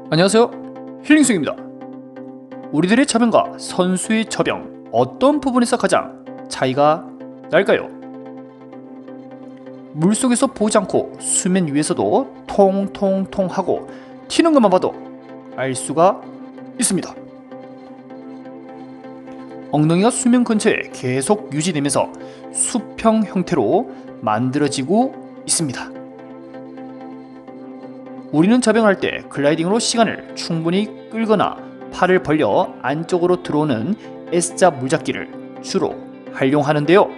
안녕하세요, 힐링스입니다. 우리들의 저병과 선수의 저병, 어떤 부분에서 가장 차이가 날까요? 물속에서 보지 않고 수면 위에서도 통통통 하고 튀는 것만 봐도 알 수가 있습니다. 엉덩이가 수면 근처에 계속 유지되면서 수평 형태로 만들어지고 있습니다. 우리는 저병할 때 글라이딩으로 시간을 충분히 끌거나 팔을 벌려 안쪽으로 들어오는 S자 물잡기를 주로 활용하는데요.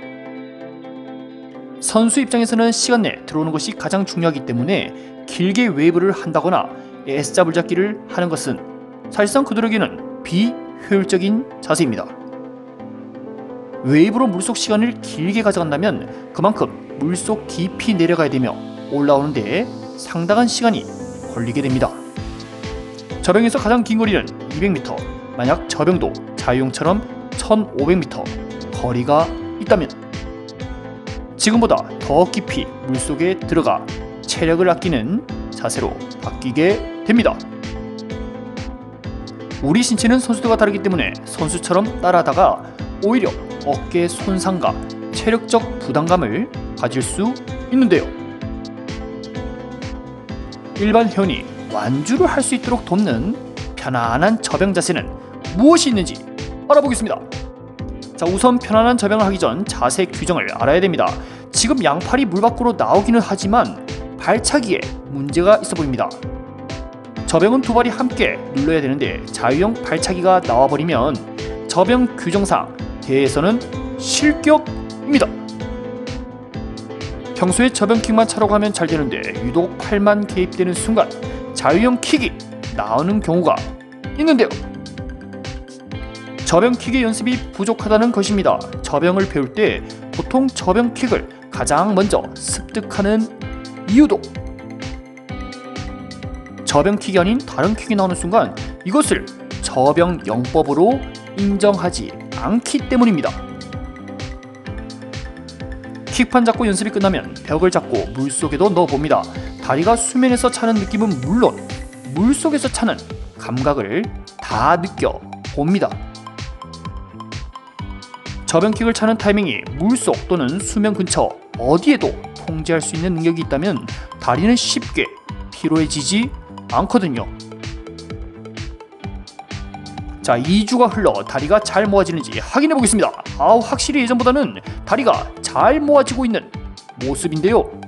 선수 입장에서는 시간 내에 들어오는 것이 가장 중요하기 때문에 길게 웨이브를 한다거나 S자 물잡기를 하는 것은 사실상 그들에게는 비효율적인 자세입니다. 웨이브로 물속 시간을 길게 가져간다면 그만큼 물속 깊이 내려가야 되며 올라오는 데 상당한 시간이 걸리게 됩니다. 저병에서 가장 긴 거리는 200m, 만약 저병도 자유형처럼 1500m 거리가 있다면 지금보다 더 깊이 물속에 들어가 체력을 아끼는 자세로 바뀌게 됩니다. 우리 신체는 선수들과 다르기 때문에 선수처럼 따라하다가 오히려 어깨 손상과 체력적 부담감을 가질 수 있는데요. 일반 회원이 완주를 할 수 있도록 돕는 편안한 저병 자세는 무엇이 있는지 알아보겠습니다. 자, 우선 편안한 저병을 하기 전 자세 규정을 알아야 됩니다. 지금 양팔이 물 밖으로 나오기는 하지만 발차기에 문제가 있어 보입니다. 저병은 두 발이 함께 눌러야 되는데 자유형 발차기가 나와버리면 저병 규정상 대회에서는 실격입니다. 평소에 저병 킥만 차라고 하면 잘 되는데 유독 팔만 개입되는 순간 자유형 킥이 나오는 경우가 있는데요. 저병 킥의 연습이 부족하다는 것입니다. 저병을 배울 때 보통 저병 킥을 가장 먼저 습득하는 이유도 저병 킥이 아닌 다른 킥이 나오는 순간 이것을 저병 영법으로 인정하지 않기 때문입니다. 킥판 잡고 연습이 끝나면 벽을 잡고 물속에도 넣어봅니다. 다리가 수면에서 차는 느낌은 물론 물속에서 차는 감각을 다 느껴봅니다. 저병킥을 차는 타이밍이 물속 또는 수면 근처 어디에도 통제할 수 있는 능력이 있다면 다리는 쉽게 피로해지지 않거든요. 자, 2주가 흘러 다리가 잘 모아지는지 확인해 보겠습니다. 확실히 예전보다는 다리가 잘 모아지고 있는 모습인데요.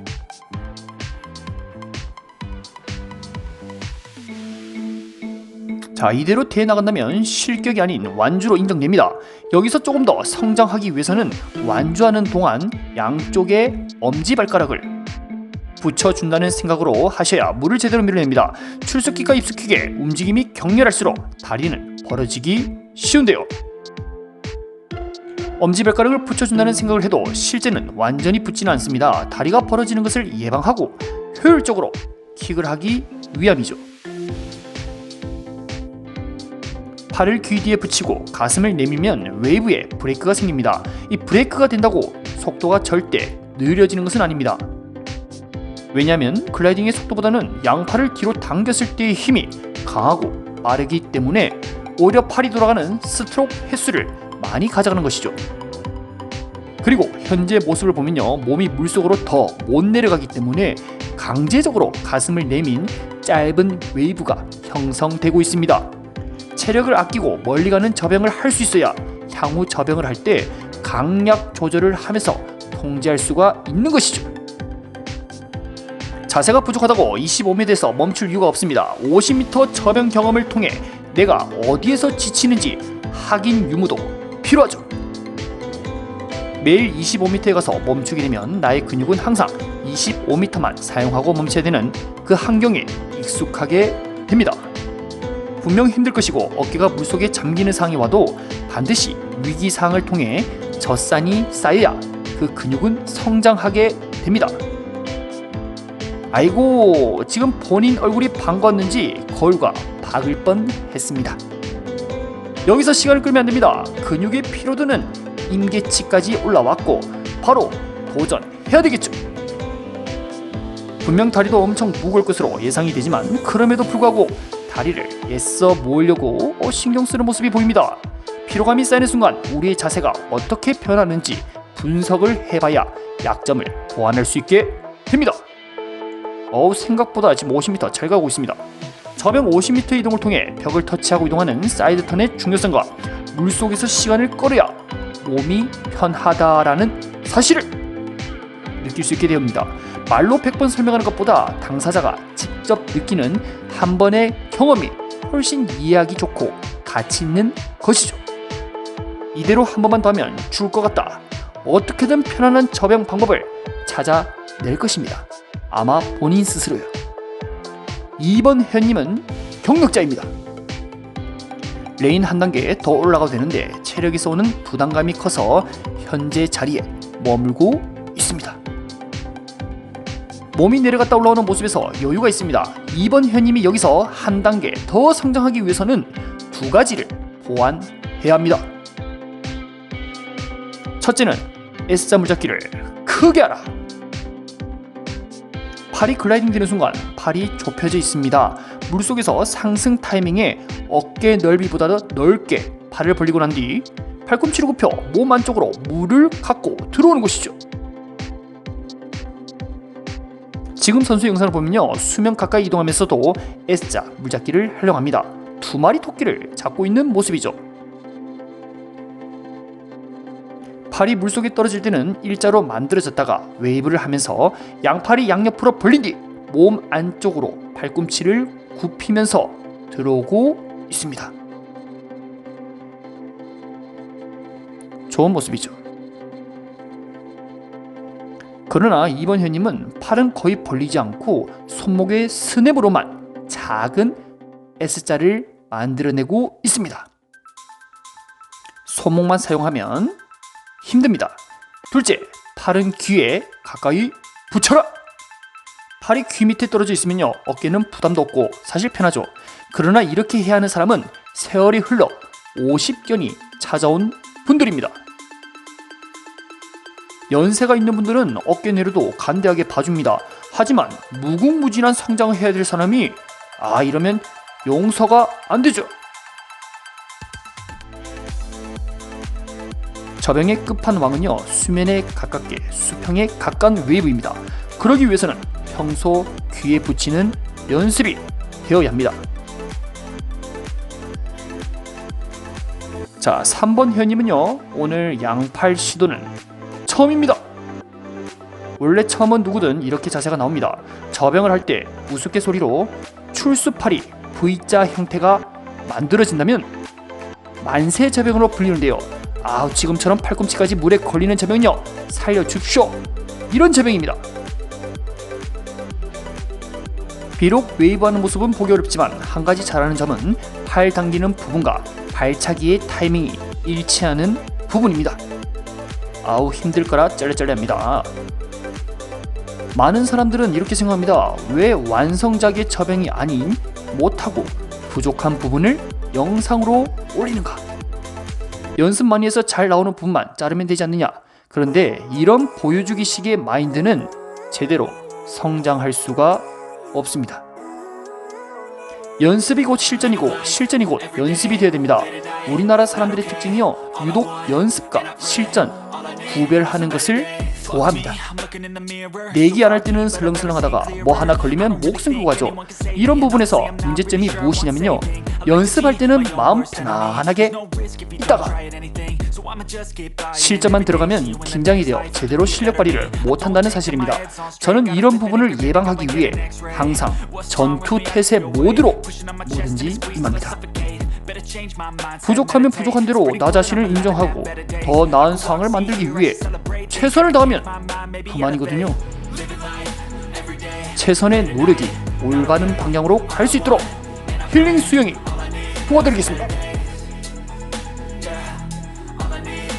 자, 이대로 대회 나간다면 실격이 아닌 완주로 인정됩니다. 여기서 조금 더 성장하기 위해서는 완주하는 동안 양쪽에 엄지발가락을 붙여준다는 생각으로 하셔야 물을 제대로 밀어냅니다. 출수킥과 입수킥의 움직임이 격렬할수록 다리는 벌어지기 쉬운데요. 엄지발가락을 붙여준다는 생각을 해도 실제는 완전히 붙지는 않습니다. 다리가 벌어지는 것을 예방하고 효율적으로 킥을 하기 위함이죠. 팔을 귀 뒤에 붙이고 가슴을 내밀면 웨이브에 브레이크가 생깁니다. 이 브레이크가 된다고 속도가 절대 느려지는 것은 아닙니다. 왜냐하면 글라이딩의 속도보다는 양팔을 뒤로 당겼을 때의 힘이 강하고 빠르기 때문에 오히려 팔이 돌아가는 스트로크 횟수를 많이 가져가는 것이죠. 그리고 현재 모습을 보면요, 몸이 물속으로 더 못 내려가기 때문에 강제적으로 가슴을 내민 짧은 웨이브가 형성되고 있습니다. 체력을 아끼고 멀리 가는 저병을 할 수 있어야 향후 저병을 할 때 강약 조절을 하면서 통제할 수가 있는 것이죠. 자세가 부족하다고 25m에서 멈출 이유가 없습니다. 50m 저병 경험을 통해 내가 어디에서 지치는지 확인 유무도 필요하죠. 매일 25m에 가서 멈추게 되면 나의 근육은 항상 25m만 사용하고 멈춰야 되는 그 환경에 익숙하게 됩니다. 분명 힘들 것이고 어깨가 물속에 잠기는 상황이 와도 반드시 위기 상황을 통해 젖산이 쌓여야 그 근육은 성장하게 됩니다. 아이고, 지금 본인 얼굴이 반가웠는지 거울과 박을 뻔했습니다. 여기서 시간을 끌면 안됩니다. 근육의 피로도는 임계치까지 올라왔고 바로 도전해야 되겠죠. 분명 다리도 엄청 무거울 것으로 예상이 되지만 그럼에도 불구하고 다리를 애써 모으려고 신경 쓰는 모습이 보입니다. 피로감이 쌓이는 순간 우리의 자세가 어떻게 변하는지 분석을 해봐야 약점을 보완할 수 있게 됩니다. 생각보다 지금 50m 잘 가고 있습니다. 저병 50m 이동을 통해 벽을 터치하고 이동하는 사이드 턴의 중요성과 물속에서 시간을 끌어야 몸이 편하다라는 사실을 느낄 수 있게 됩니다. 말로 100번 설명하는 것보다 당사자가 직접 느끼는 한 번의 경험이 훨씬 이해하기 좋고 가치 있는 것이죠. 이대로 한 번만 더 하면 죽을 것 같다. 어떻게든 편안한 저병 방법을 찾아낼 것입니다. 아마 본인 스스로요. 2번 회원님은 경력자입니다. 레인 한 단계 더 올라가도 되는데 체력에서 오는 부담감이 커서 현재 자리에 머물고 있습니다. 몸이 내려갔다 올라오는 모습에서 여유가 있습니다. 2번 회원님이 여기서 한 단계 더 성장하기 위해서는 두 가지를 보완해야 합니다. 첫째는 S자 물잡기를 크게 하라. 팔이 글라이딩 되는 순간 팔이 좁혀져 있습니다. 물속에서 상승 타이밍에 어깨 넓이보다 더 넓게 팔을 벌리고 난 뒤 팔꿈치를 굽혀 몸 안쪽으로 물을 갖고 들어오는 것이죠. 지금 선수 영상을 보면요, 수면 가까이 이동하면서도 S자 물잡기를 하려고 합니다. 두 마리 토끼를 잡고 있는 모습이죠. 팔이 물속에 떨어질 때는 일자로 만들어졌다가 웨이브를 하면서 양팔이 양옆으로 벌린 뒤 몸 안쪽으로 팔꿈치를 굽히면서 들어오고 있습니다. 좋은 모습이죠. 그러나 이번 회원님은 팔은 거의 벌리지 않고 손목의 스냅으로만 작은 S자를 만들어내고 있습니다. 손목만 사용하면 힘듭니다. 둘째, 팔은 귀에 가까이 붙여라. 팔이 귀 밑에 떨어져 있으면요, 어깨는 부담도 없고 사실 편하죠. 그러나 이렇게 해야 하는 사람은 세월이 흘러 50견이 찾아온 분들입니다. 연세가 있는 분들은 어깨 내려도 간대하게 봐줍니다. 하지만 무궁무진한 성장을 해야 될 사람이 이러면 용서가 안 되죠. 저병의 끝판왕은요, 수면에 가깝게 수평에 가까운 웨이브입니다. 그러기 위해서는 평소 귀에 붙이는 연습이 되어야 합니다. 자, 3번 회원님은요, 오늘 양팔 시도는 처음입니다. 원래 처음은 누구든 이렇게 자세가 나옵니다. 저병을 할 때 우스갯소리로 출수팔이 V자 형태가 만들어진다면 만세 저병으로 불리는데요, 지금처럼 팔꿈치까지 물에 걸리는 저병은요, 살려줍쇼, 이런 저병입니다. 비록 웨이브하는 모습은 보기 어렵지만 한 가지 잘하는 점은 팔 당기는 부분과 발차기의 타이밍이 일치하는 부분입니다. 힘들 거라 쩔쩔합니다. 많은 사람들은 이렇게 생각합니다. 왜 완성작의 저병이 아닌 못하고 부족한 부분을 영상으로 올리는가? 연습 많이 해서 잘 나오는 부분만 자르면 되지 않느냐? 그런데 이런 보여주기 식의 마인드는 제대로 성장할 수가 없습니다. 연습이 곧 실전이고 실전이 곧 연습이 되어야 됩니다. 우리나라 사람들의 특징이요, 유독 연습과 실전 구별하는 것을 좋아합니다. 내기 안 할 때는 설렁설렁하다가 뭐 하나 걸리면 목숨 걸고 하죠. 이런 부분에서 문제점이 무엇이냐면요, 연습할 때는 마음 편안하게 있다가 실전만 들어가면 긴장이 되어 제대로 실력 발휘를 못한다는 사실입니다. 저는 이런 부분을 예방하기 위해 항상 전투 태세 모드로 뭐든지 임합니다. 부족하면 부족한 대로 나 자신을 인정하고 더 나은 상황을 만들기 위해 최선을 다하면 그만이거든요. 최선의 노력이 올바른 방향으로 갈 수 있도록 힐링 수영이 도와드리겠습니다.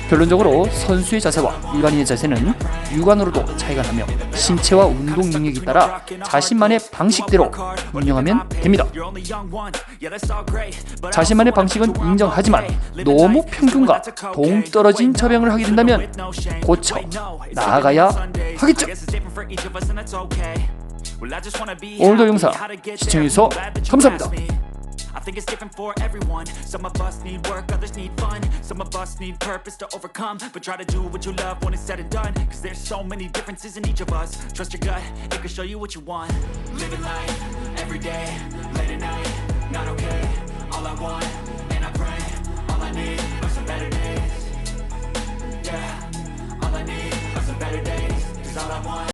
결론적으로 선수의 자세와 일반인의 자세는 육안으로도 차이가 나며 신체와 운동 능력에 따라 자신만의 방식대로 운영하면 됩니다. 자신만의 방식은 인정하지만 너무 평균과 동떨어진 저병을 하게 된다면 고쳐 나아가야 하겠죠. 오늘도 영상 시청해주셔서 감사합니다. think it's different for everyone. Some of us need work, others need fun. Some of us need purpose to overcome. But try to do what you love when it's said and done, cause there's so many differences in each of us. Trust your gut, it can show you what you want. Living life, everyday, late at night, not okay. All I want